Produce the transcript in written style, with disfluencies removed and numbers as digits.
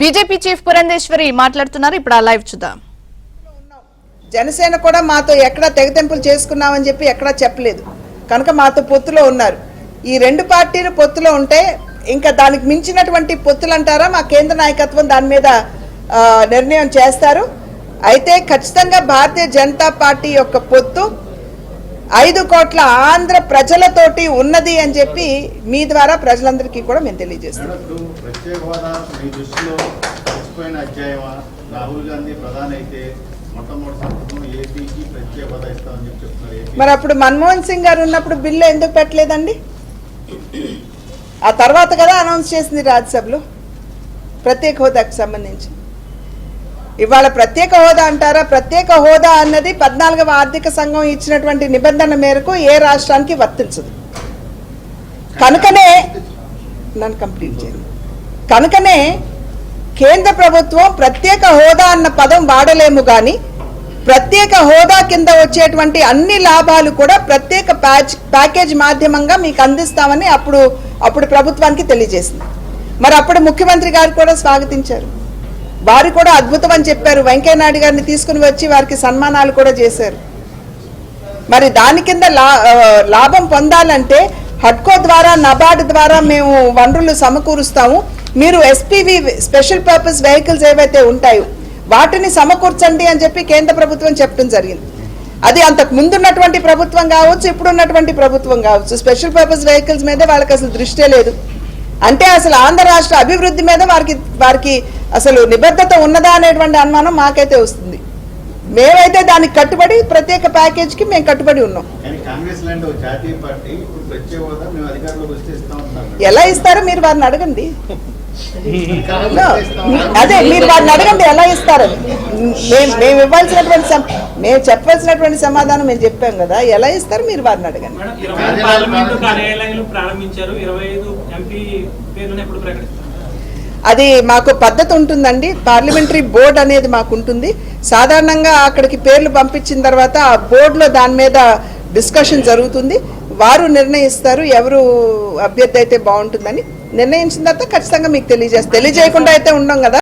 BJP chief Purandeswari మాట్లాడుతున్నారు. ఇప్పుడు ఆ లైవ్ చూద్దాం. జనసేన కూడా మాతో ఎక్కడ తెగతెంపులు చేసుకున్నామని చెప్పి ఎక్కడా చెప్పలేదు కనుక మాతో పొత్తులో ఉన్నారు. ఈ రెండు పార్టీలు పొత్తులో ఉంటే ఇంకా దానికి మించినటువంటి పొత్తులు అంటారా మా కేంద్ర నాయకత్వం దాని మీద నిర్ణయం చేస్తారు. అయితే ఖచ్చితంగా భారతీయ జనతా పార్టీ యొక్క పొత్తు 5 కోట్ల ఆంధ్ర ప్రజలతోటి ఉన్నది అని చెప్పి మీ ద్వారా ప్రజలందరికీ కూడా మేము తెలియజేస్తాం. మరి అప్పుడు మన్మోహన్ సింగ్ గారు ఉన్నప్పుడు బిల్లు ఎందుకు పెట్టలేదండి? ఆ తర్వాత కదా అనౌన్స్ చేసింది రాజ్యసభలో ప్రత్యేక హోదాకు సంబంధించి. ఇవాళ ప్రత్యేక హోదా అంటారా? ప్రత్యేక హోదా అన్నది 14వ ఆర్థిక సంఘం ఇచ్చినటువంటి నిబంధన మేరకు ఏ రాష్ట్రానికి వర్తించదు. కనుకనే నన్ను కంప్లీట్ చేయండి. కనుకనే కేంద్ర ప్రభుత్వం ప్రత్యేక హోదా అన్న పదం వాడలేము కానీ ప్రత్యేక హోదా కింద వచ్చేటువంటి అన్ని లాభాలు కూడా ప్రత్యేక ప్యాకేజ్ మాధ్యమంగా మీకు అందిస్తామని అప్పుడు ప్రభుత్వానికి తెలియజేసింది. మరి అప్పుడు ముఖ్యమంత్రి గారు కూడా స్వాగతించారు. వారు కూడా అద్భుతం అని చెప్పారు. వెంకయ్యనాయుడు గారిని తీసుకుని వచ్చి వారికి సన్మానాలు కూడా చేశారు. మరి దాని కింద లాభం పొందాలంటే హడ్కో ద్వారా నబార్డ్ ద్వారా మేము వనరులు సమకూరుస్తాము, మీరు ఎస్పీవి స్పెషల్ పర్పస్ వెహికల్స్ ఏవైతే ఉంటాయో వాటిని సమకూర్చండి అని చెప్పి కేంద్ర ప్రభుత్వం చెప్పడం జరిగింది. అది అంతకు ముందున్నటువంటి ప్రభుత్వం కావచ్చు, ఇప్పుడున్నటువంటి ప్రభుత్వం కావచ్చు, స్పెషల్ పర్పస్ వెహికల్స్ మీద వాళ్ళకి అసలు దృష్టే లేదు. అంటే అసలు ఆంధ్ర రాష్ట్ర అభివృద్ధి మీద వారికి అసలు నిబద్ధత ఉన్నదా అనేటువంటి అనుమానం మాకైతే వస్తుంది. మేమైతే దానికి కట్టుబడి ప్రత్యేక ప్యాకేజ్కి మేము కట్టుబడి ఉన్నాం. ఎలా ఇస్తారో మీరు వారిని అడగండి. అదే మీరు వారిని అడగండి ఎలా ఇస్తారని. మేము ఇవ్వాల్సినటువంటి మేము చెప్పాల్సినటువంటి సమాధానం మేము చెప్పాం కదా, ఎలా ఇస్తారు మీరు వారిని అడగండి. అది మాకు పద్ధతి ఉంటుందండి. పార్లమెంటరీ బోర్డు అనేది మాకు ఉంటుంది. సాధారణంగా అక్కడికి పేర్లు పంపించిన తర్వాత ఆ బోర్డులో దాని మీద డిస్కషన్ జరుగుతుంది. వారు నిర్ణయిస్తారు ఎవరు అభ్యర్థి అయితే బాగుంటుందని. నిర్ణయించిన తర్వాత ఖచ్చితంగా మీకు తెలియజేయకుండా అయితే ఉండం కదా.